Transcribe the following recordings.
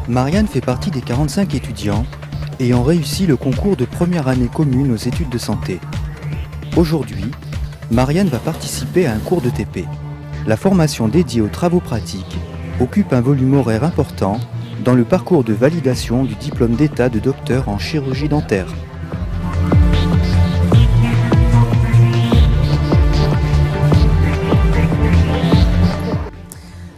Marianne fait partie des 45 étudiants ayant réussi le concours de première année commune aux études de santé. Aujourd'hui, Marianne va participer à un cours de TP. La formation dédiée aux travaux pratiques occupe un volume horaire important dans le parcours de validation du diplôme d'état de docteur en chirurgie dentaire.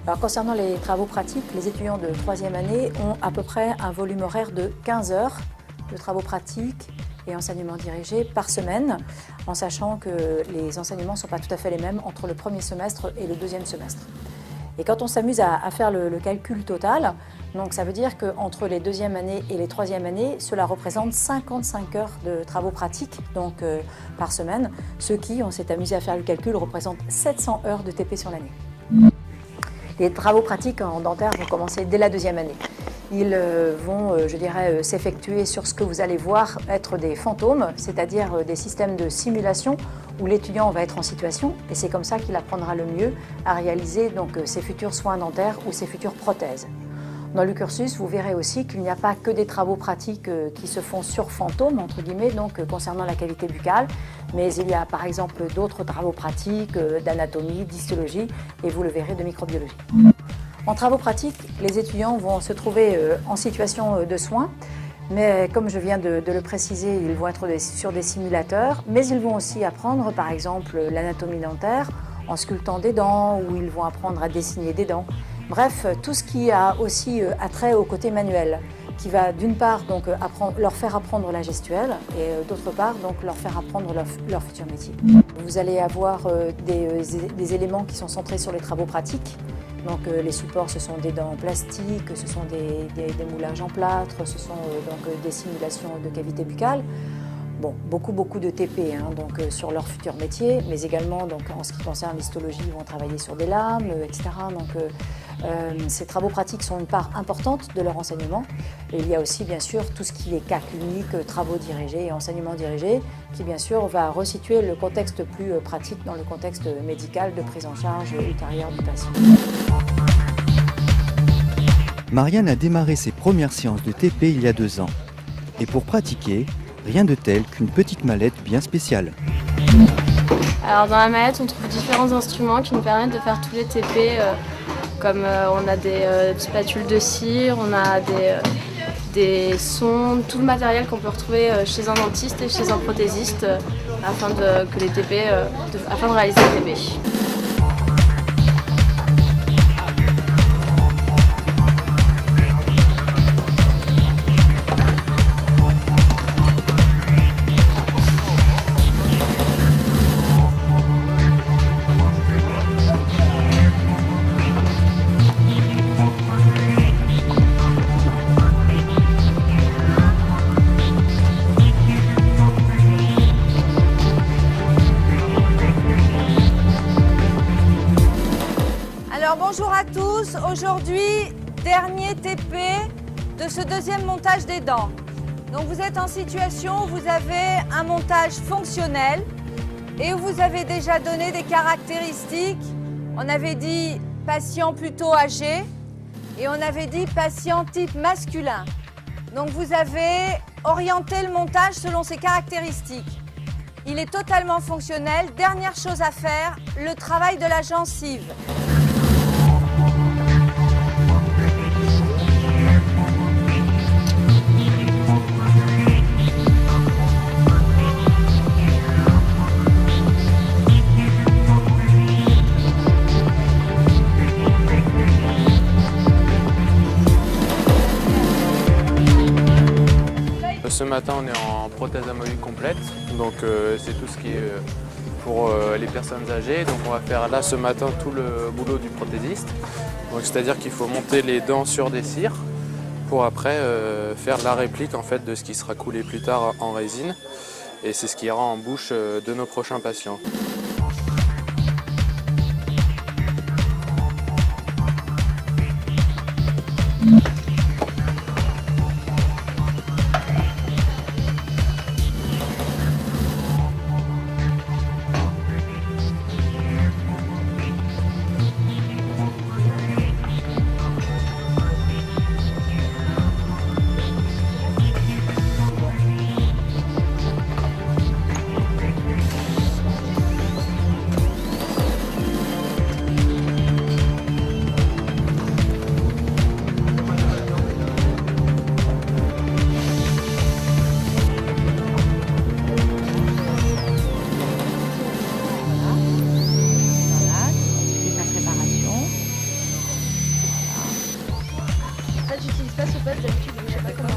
Alors, concernant les travaux pratiques, les étudiants de 3e année ont à peu près un volume horaire de 15 heures de travaux pratiques et enseignements dirigés par semaine, en sachant que les enseignements ne sont pas tout à fait les mêmes entre le premier semestre et le deuxième semestre. Et quand on s'amuse à faire le calcul total, donc ça veut dire qu'entre les 2e années et les 3e années, cela représente 55 heures de travaux pratiques par semaine, ce qui, on s'est amusé à faire le calcul, représente 700 heures de TP sur l'année. Les travaux pratiques en dentaire vont commencer dès la 2e année. Ils vont, s'effectuer sur ce que vous allez voir être des fantômes, c'est-à-dire des systèmes de simulation où l'étudiant va être en situation et c'est comme ça qu'il apprendra le mieux à réaliser ses futurs soins dentaires ou ses futures prothèses. Dans le cursus, vous verrez aussi qu'il n'y a pas que des travaux pratiques qui se font sur fantôme, entre guillemets, concernant la cavité buccale, mais il y a par exemple d'autres travaux pratiques d'anatomie, d'histologie et vous le verrez de microbiologie. En travaux pratiques, les étudiants vont se trouver en situation de soins, mais comme je viens de le préciser, ils vont être sur des simulateurs, mais ils vont aussi apprendre par exemple l'anatomie dentaire en sculptant des dents ou ils vont apprendre à dessiner des dents. Bref, tout ce qui a aussi attrait au côté manuel, qui va d'une part leur faire apprendre la gestuelle et d'autre part leur faire apprendre leur futur métier. Vous allez avoir des éléments qui sont centrés sur les travaux pratiques. Donc les supports, ce sont des dents en plastique, ce sont des moulages en plâtre, ce sont des simulations de cavité buccale. Bon, beaucoup de TP sur leur futur métier, mais également en ce qui concerne l'histologie, ils vont travailler sur des lames, etc. Ces travaux pratiques sont une part importante de leur enseignement. Et il y a aussi bien sûr tout ce qui est cas cliniques, travaux dirigés et enseignement dirigé, qui bien sûr va resituer le contexte plus pratique dans le contexte médical de prise en charge ultérieure du patient. Marianne a démarré ses premières séances de TP il y a 2 ans. Et pour pratiquer, rien de tel qu'une petite mallette bien spéciale. Alors dans la mallette, on trouve différents instruments qui nous permettent de faire tous les TP, comme on a des spatules de cire, on a des sondes, tout le matériel qu'on peut retrouver chez un dentiste et chez un prothésiste afin de réaliser les TP. Bonjour à tous, aujourd'hui dernier TP de ce 2e montage des dents. Donc vous êtes en situation où vous avez un montage fonctionnel et où vous avez déjà donné des caractéristiques. On avait dit patient plutôt âgé et on avait dit patient type masculin. Donc vous avez orienté le montage selon ces caractéristiques. Il est totalement fonctionnel. Dernière chose à faire, le travail de la gencive. Ce matin, on est en prothèse amovible complète, donc c'est tout ce qui est pour les personnes âgées. Donc on va faire là ce matin tout le boulot du prothésiste. C'est-à-dire qu'il faut monter les dents sur des cires pour après faire la réplique en fait de ce qui sera coulé plus tard en résine. Et c'est ce qui ira en bouche de nos prochains patients. passe au poste d'habitude, je sais pas comment.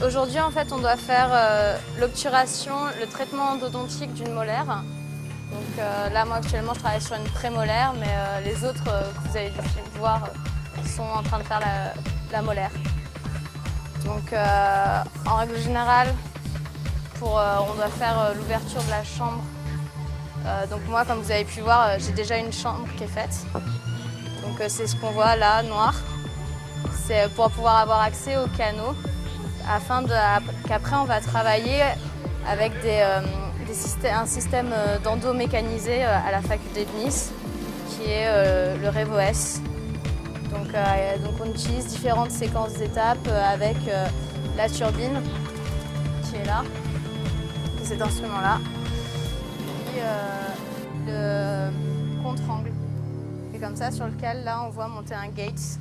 Aujourd'hui, en fait, on doit faire l'obturation, le traitement endodontique d'une molaire. Donc là, moi, actuellement, je travaille sur une prémolaire, mais les autres que vous avez dû voir sont en train de faire la molaire. Donc, en règle générale, on doit faire l'ouverture de la chambre. Donc moi, comme vous avez pu voir, j'ai déjà une chambre qui est faite. Donc c'est ce qu'on voit là, noir. C'est pour pouvoir avoir accès aux canaux, afin qu'après on va travailler avec un système d'endo mécanisé à la faculté de Nice, qui est le REVOS. Donc on utilise différentes séquences d'étapes avec la turbine qui est là, cet instrument-là, et le contre-angle. Et comme ça, sur lequel là on voit monter un gate.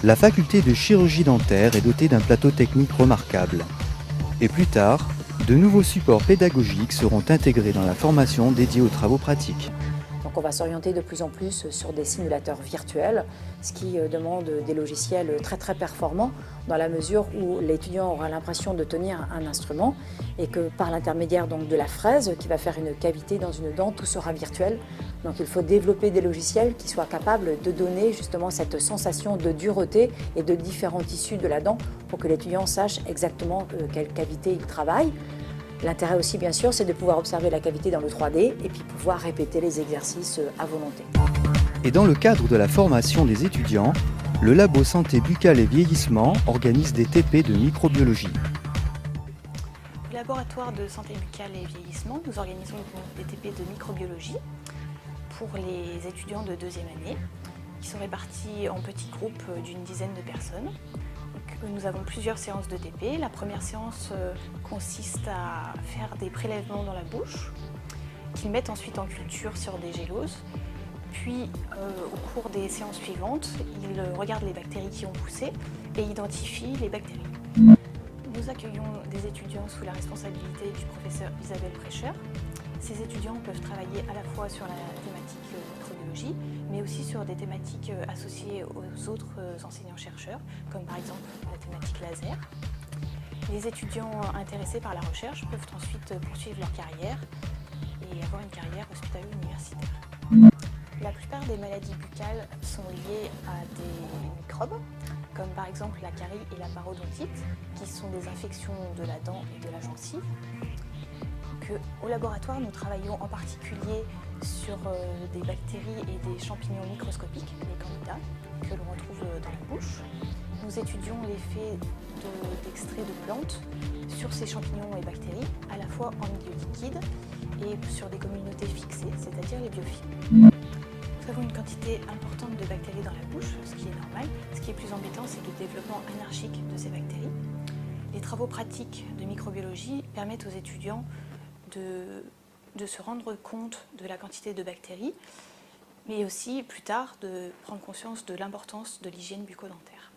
La faculté de chirurgie dentaire est dotée d'un plateau technique remarquable. Et plus tard, de nouveaux supports pédagogiques seront intégrés dans la formation dédiée aux travaux pratiques. Donc on va s'orienter de plus en plus sur des simulateurs virtuels, ce qui demande des logiciels très très performants dans la mesure où l'étudiant aura l'impression de tenir un instrument et que par l'intermédiaire donc de la fraise qui va faire une cavité dans une dent, tout sera virtuel. Donc il faut développer des logiciels qui soient capables de donner justement cette sensation de dureté et de différents tissus de la dent pour que l'étudiant sache exactement quelle cavité il travaille. L'intérêt aussi, bien sûr, c'est de pouvoir observer la cavité dans le 3D et puis pouvoir répéter les exercices à volonté. Et dans le cadre de la formation des étudiants, le Labo Santé Buccale et Vieillissement organise des TP de microbiologie. Au laboratoire de santé buccale et vieillissement, nous organisons des TP de microbiologie pour les étudiants de deuxième année qui sont répartis en petits groupes d'une dizaine de personnes. Donc, nous avons plusieurs séances de TP. La première séance consiste à faire des prélèvements dans la bouche qu'ils mettent ensuite en culture sur des géloses. Puis, au cours des séances suivantes, ils regardent les bactéries qui ont poussé et identifient les bactéries. Nous accueillons des étudiants sous la responsabilité du professeur Isabelle Prêcheur. Ces étudiants peuvent travailler à la fois sur la thématique microbiologie, mais aussi sur des thématiques associées aux autres enseignants-chercheurs, comme par exemple la thématique laser. Les étudiants intéressés par la recherche peuvent ensuite poursuivre leur carrière et avoir une carrière hospitalo-universitaire. La plupart des maladies buccales sont liées à des microbes, comme par exemple la carie et la parodontite, qui sont des infections de la dent et de la gencive. Au laboratoire, nous travaillons en particulier sur des bactéries et des champignons microscopiques, les candidats, que l'on retrouve dans la bouche. Nous étudions l'effet d'extraits de plantes sur ces champignons et bactéries, à la fois en milieu liquide et sur des communautés fixées, c'est-à-dire les biofilms. Nous avons une quantité importante de bactéries dans la bouche, ce qui est normal. Ce qui est plus embêtant, c'est le développement anarchique de ces bactéries. Les travaux pratiques de microbiologie permettent aux étudiants de se rendre compte de la quantité de bactéries, mais aussi plus tard de prendre conscience de l'importance de l'hygiène bucco-dentaire.